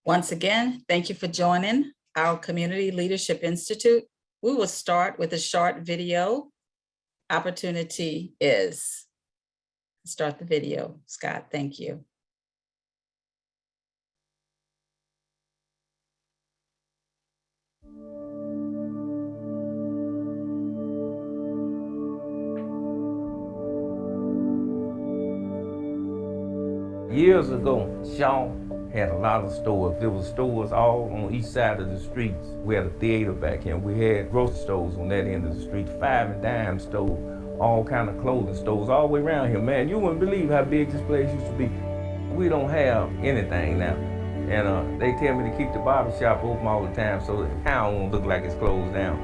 Once again, thank you for joining our Community Leadership Institute. We will start with a short video. Opportunity is. Start the video, Scott, thank you. Years ago, Shaw had a lot of stores. There were stores all on each side of the streets. We had a theater back here. We had grocery stores on that end of the street, 5 and dime stores, all kind of clothing stores all the way around here. Man, you wouldn't believe how big this place used to be. We don't have anything now. And they tell me to keep the barber shop open all the time so the town won't look like it's closed down.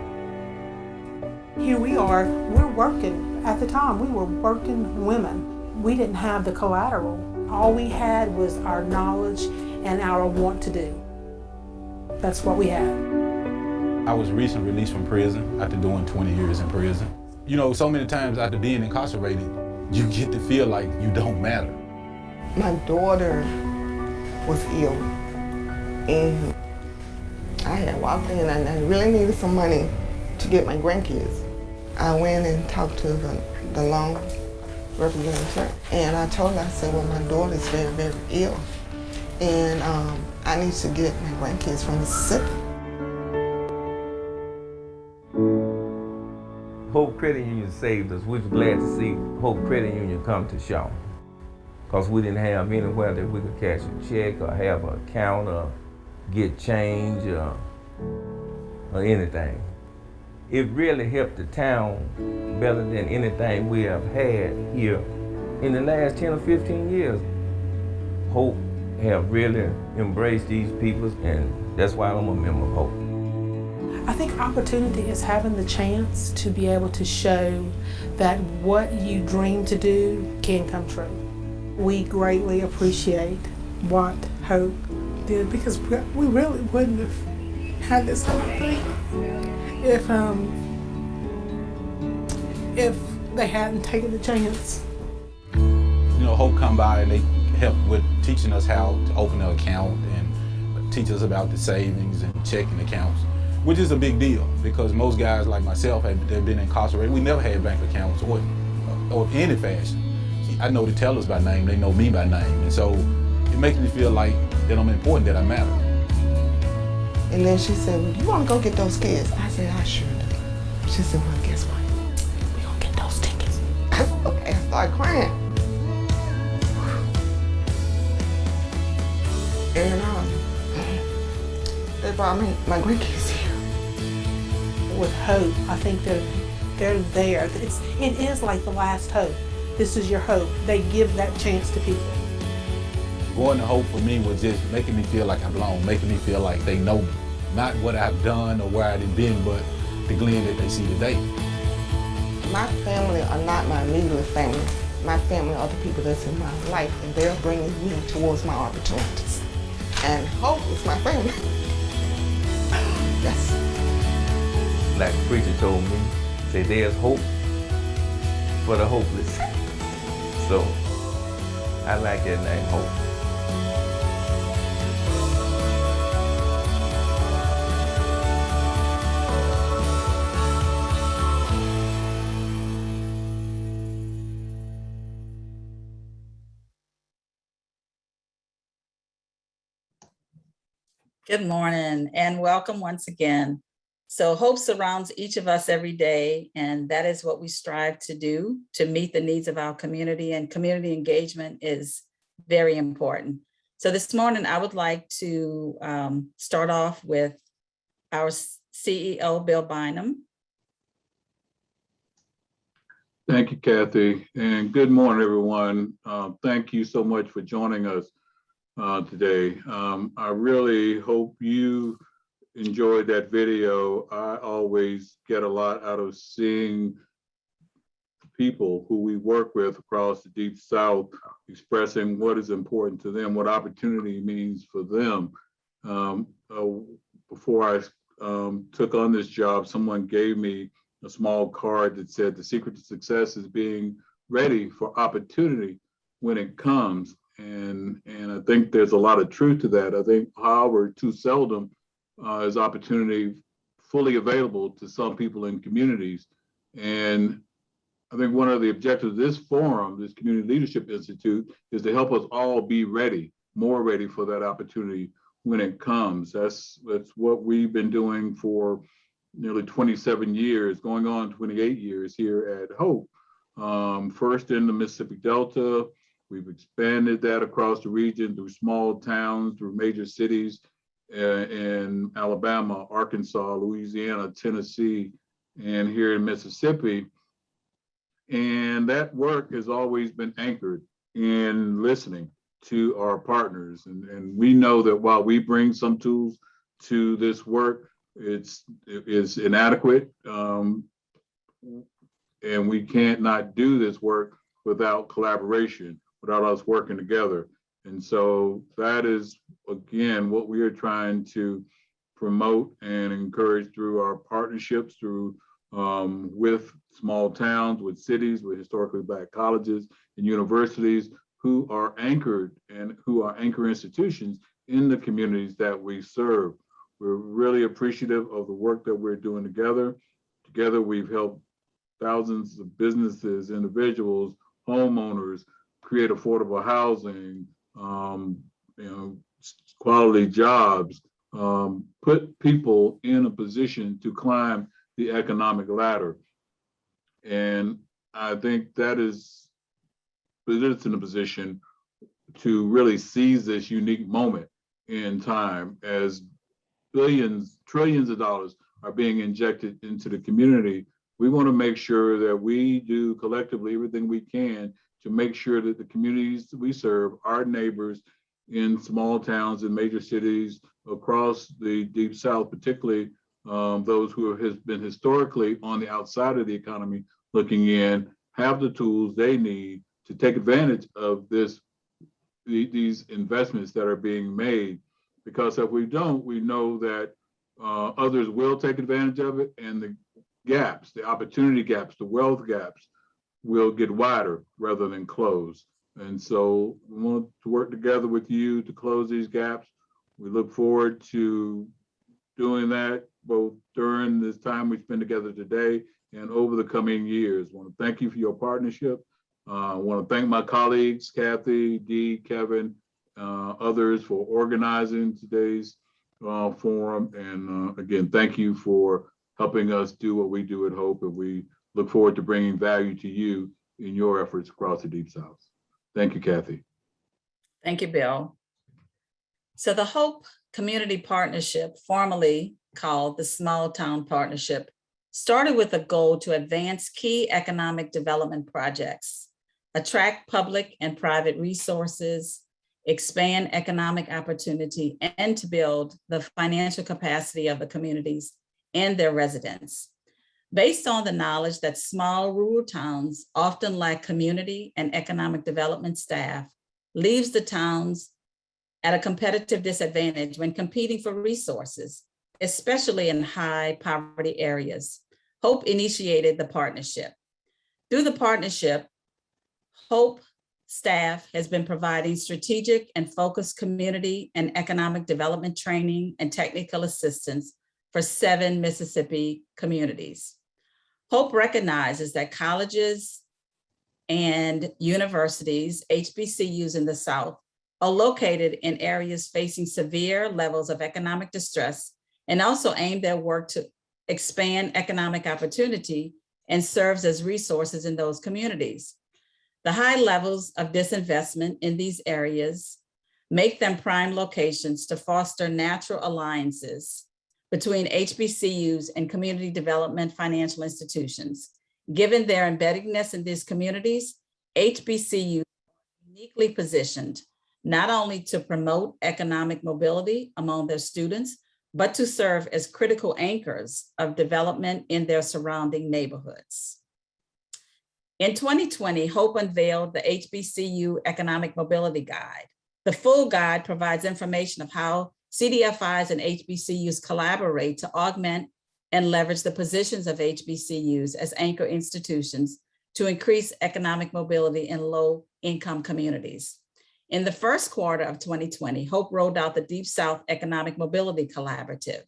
Here we are, we're working. At the time, we were working women. We didn't have the collateral. All we had was our knowledge and our want to do. That's what we had. I was recently released from prison after doing 20 years in prison. You know, so many times after being incarcerated, you get to feel like you don't matter. My daughter was ill, and I had walked in and I really needed some money to get my grandkids. I went and talked to the loan representative, and I told her, I said, well, my daughter is very, very ill, and I need to get my grandkids from Mississippi. Hope Credit Union saved us. We were glad to see Hope Credit Union come to Shaw, because we didn't have anywhere that we could cash a check or have an account or get change or anything. It really helped the town better than anything we have had here in the last 10 or 15 years. Hope have really embraced these people, and that's why I'm a member of Hope. I think opportunity is having the chance to be able to show that what you dream to do can come true. We greatly appreciate what Hope did, because we really wouldn't have had this whole thing if they hadn't taken the chance. You know, Hope come by and they help with teaching us how to open an account and teach us about the savings and checking accounts, which is a big deal because most guys like myself they've been incarcerated. We never had bank accounts or any fashion. I know the tellers by name, they know me by name, and so it makes me feel like that I'm important, that I matter. And then she said, well, you want to go get those kids? I said, I sure do. She said, well, guess what? We're going to get those tickets. I said, okay, I started crying. And they brought me my grandkids here. With Hope, I think they're there. It is like the last hope. This is your hope. They give that chance to people. Going to Hope for me was just making me feel like I belong, making me feel like they know me. Not what I've done or where I've been, but the Glenn that they see today. My family are not my immediate family. My family are the people that's in my life, and they're bringing me towards my opportunities. And Hope is my family. Yes. Like the preacher told me, say there's hope for the hopeless. So I like that name, Hope. Good morning and welcome once again. So hope surrounds each of us every day, and that is what we strive to do to meet the needs of our community, and community engagement is very important. So this morning I would like to start off with our CEO, Bill Bynum. Thank you, Kathy, and good morning, everyone. Thank you so much for joining us today. I really hope you enjoyed that video. I always get a lot out of seeing people who we work with across the Deep South expressing what is important to them, what opportunity means for them. Before I took on this job, someone gave me a small card that said the secret to success is being ready for opportunity when it comes. And I think there's a lot of truth to that. I think, however, too seldom is opportunity fully available to some people in communities. And I think one of the objectives of this forum, this Community Leadership Institute, is to help us all be ready, more ready for that opportunity when it comes. That's what we've been doing for nearly 27 years, going on 28 years here at Hope. First in the Mississippi Delta, we've expanded that across the region through small towns, through major cities in Alabama, Arkansas, Louisiana, Tennessee, and here in Mississippi. And that work has always been anchored in listening to our partners. And we know that while we bring some tools to this work, it is inadequate. And we can't not do this work without collaboration, without us working together. And so that is, again, what we are trying to promote and encourage through our partnerships, through with small towns, with cities, with historically Black colleges and universities who are anchored and who are anchor institutions in the communities that we serve. We're really appreciative of the work that we're doing together. Together, we've helped thousands of businesses, individuals, homeowners create affordable housing, quality jobs, put people in a position to climb the economic ladder. And I think that is, it's in a position to really seize this unique moment in time as billions, trillions of dollars are being injected into the community. We want to make sure that we do collectively everything we can to make sure that the communities that we serve, our neighbors in small towns and major cities across the Deep South, particularly those who have been historically on the outside of the economy looking in, have the tools they need to take advantage of these investments that are being made. Because if we don't, we know that others will take advantage of it, and the gaps, the opportunity gaps, the wealth gaps will get wider rather than close. And so we want to work together with you to close these gaps. We look forward to doing that both during this time we spend together today and over the coming years. I want to thank you for your partnership. I want to thank my colleagues, Kathy, Dee, Kevin, others for organizing today's forum. And again, thank you for helping us do what we do at Hope. And we look forward to bringing value to you in your efforts across the Deep South. Thank you, Kathy. Thank you, Bill. So the Hope Community Partnership, formerly called the Small Town Partnership, started with a goal to advance key economic development projects, attract public and private resources, expand economic opportunity, and to build the financial capacity of the communities and their residents. Based on the knowledge that small rural towns often lack community and economic development staff, leaves the towns at a competitive disadvantage when competing for resources, especially in high poverty areas. Hope initiated the partnership. Through the partnership, Hope staff has been providing strategic and focused community and economic development training and technical assistance for 7 Mississippi communities. Hope recognizes that colleges and universities, HBCUs in the South, are located in areas facing severe levels of economic distress and also aim their work to expand economic opportunity and serves as resources in those communities. The high levels of disinvestment in these areas make them prime locations to foster natural alliances between HBCUs and community development financial institutions. Given their embeddedness in these communities, HBCUs are uniquely positioned not only to promote economic mobility among their students, but to serve as critical anchors of development in their surrounding neighborhoods. In 2020, Hope unveiled the HBCU Economic Mobility Guide. The full guide provides information of how CDFIs and HBCUs collaborate to augment and leverage the positions of HBCUs as anchor institutions to increase economic mobility in low-income communities. In the first quarter of 2020, Hope rolled out the Deep South Economic Mobility Collaborative.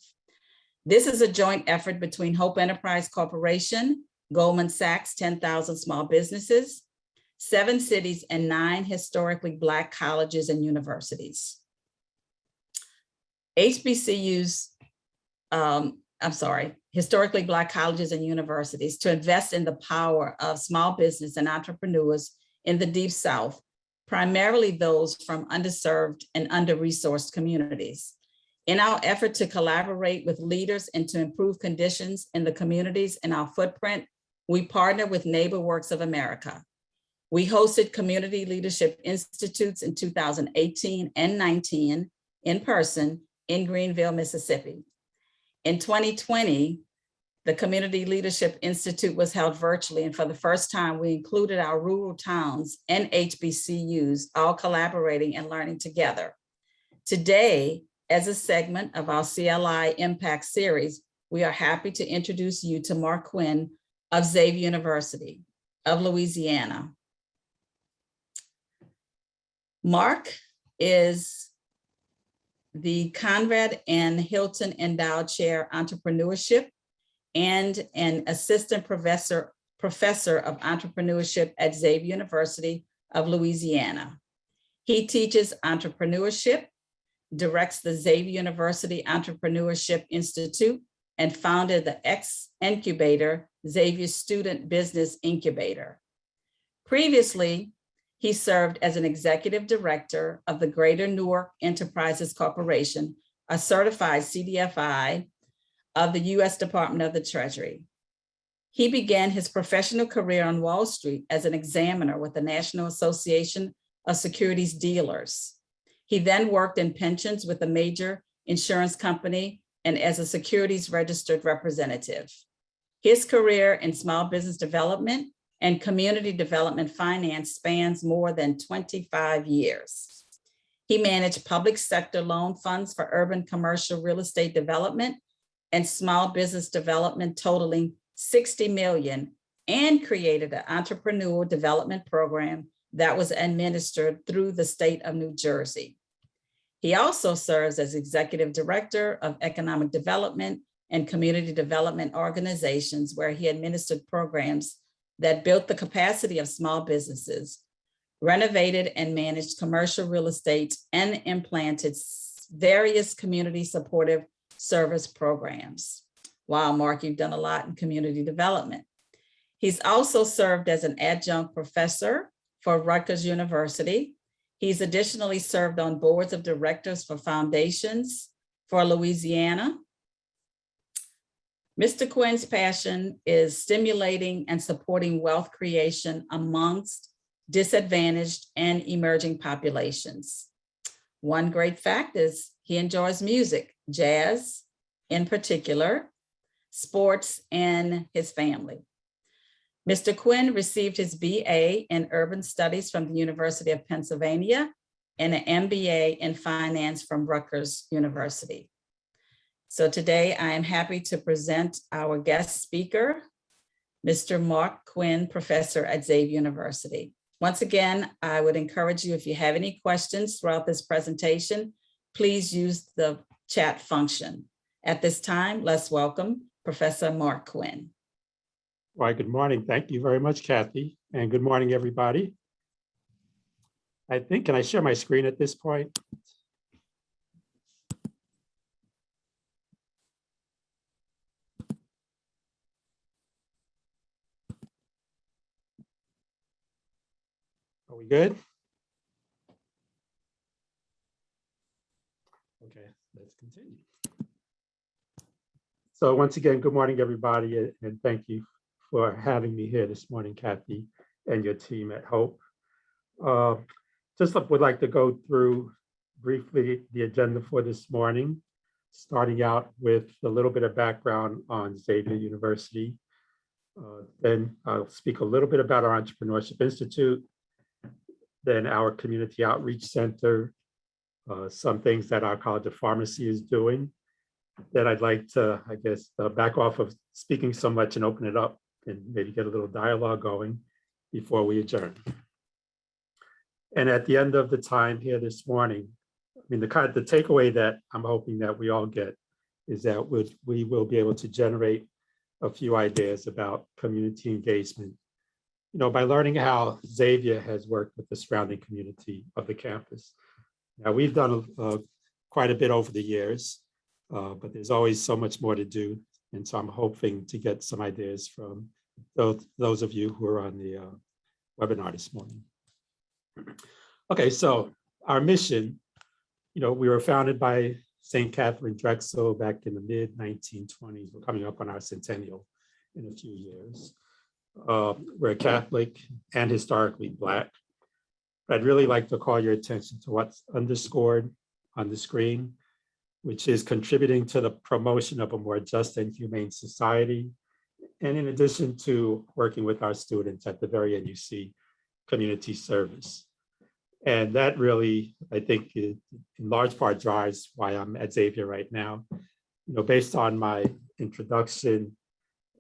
This is a joint effort between Hope Enterprise Corporation, Goldman Sachs, 10,000 small businesses, 7 cities, and 9 historically Black colleges and universities. HBCUs, historically Black colleges and universities, to invest in the power of small business and entrepreneurs in the Deep South, primarily those from underserved and under-resourced communities. In our effort to collaborate with leaders and to improve conditions in the communities in our footprint, we partner with NeighborWorks of America. We hosted Community Leadership Institutes in 2018 and 19 in person in Greenville, Mississippi. In 2020, the Community Leadership Institute was held virtually, and for the first time, we included our rural towns and HBCUs all collaborating and learning together. Today, as a segment of our CLI Impact Series, we are happy to introduce you to Mark Quinn of Xavier University of Louisiana. Mark is the Conrad and Hilton Endowed Chair Entrepreneurship and an Assistant Professor of Entrepreneurship at Xavier University of Louisiana. He teaches entrepreneurship, directs the Xavier University Entrepreneurship Institute, and founded the X Incubator, Xavier Student Business Incubator. Previously, he served as an executive director of the Greater Newark Enterprises Corporation, a certified CDFI of the U.S. Department of the Treasury. He began his professional career on Wall Street as an examiner with the National Association of Securities Dealers. He then worked in pensions with a major insurance company and as a securities registered representative. His career in small business development and community development finance spans more than 25 years. He managed public sector loan funds for urban commercial real estate development and small business development totaling $60 million, and created an entrepreneurial development program that was administered through the state of New Jersey. He also serves as executive director of economic development and community development organizations, where he administered programs that built the capacity of small businesses, renovated and managed commercial real estate, and implanted various community supportive service programs. Wow, Mark, you've done a lot in community development. He's also served as an adjunct professor for Rutgers University. He's additionally served on boards of directors for foundations for Louisiana. Mr. Quinn's passion is stimulating and supporting wealth creation amongst disadvantaged and emerging populations. One great fact is he enjoys music, jazz in particular, sports, and his family. Mr. Quinn received his BA in Urban Studies from the University of Pennsylvania and an MBA in Finance from Rutgers University. So today I am happy to present our guest speaker, Mr. Mark Quinn, professor at Xavier University. Once again, I would encourage you, if you have any questions throughout this presentation, please use the chat function. At this time, let's welcome Professor Mark Quinn. All right, good morning. Thank you very much, Kathy, and good morning, everybody. Can I share my screen at this point? Are we good? Okay, let's continue. So once again, good morning, everybody, and thank you for having me here this morning, Kathy, and your team at Hope. Just would like to go through briefly the agenda for this morning, starting out with a little bit of background on Xavier University. Then I'll speak a little bit about our Entrepreneurship Institute, then our Community Outreach Center, some things that our College of Pharmacy is doing. Then I'd like to, back off of speaking so much and open it up and maybe get a little dialogue going before we adjourn. And at the end of the time here this morning, I mean, the takeaway that I'm hoping that we all get is that we will be able to generate a few ideas about community engagement, by learning how Xavier has worked with the surrounding community of the campus. Now, we've done quite a bit over the years, but there's always so much more to do. And so I'm hoping to get some ideas from those of you who are on the webinar this morning. Okay, so our mission, we were founded by St. Catherine Drexel back in the mid-1920s. We're coming up on our centennial in a few years. We're Catholic and historically Black. But I'd really like to call your attention to what's underscored on the screen, which is contributing to the promotion of a more just and humane society. And in addition to working with our students, at the very end, you see community service. And that really, I think, in large part drives why I'm at Xavier right now. Based on my introduction,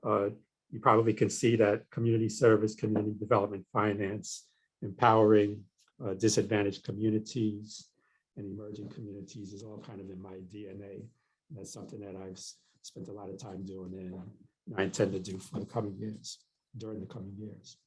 you probably can see that community service, community development, finance, empowering disadvantaged communities and emerging communities is all kind of in my DNA. That's something that I've spent a lot of time doing, and I intend to do for the coming years, during the coming years.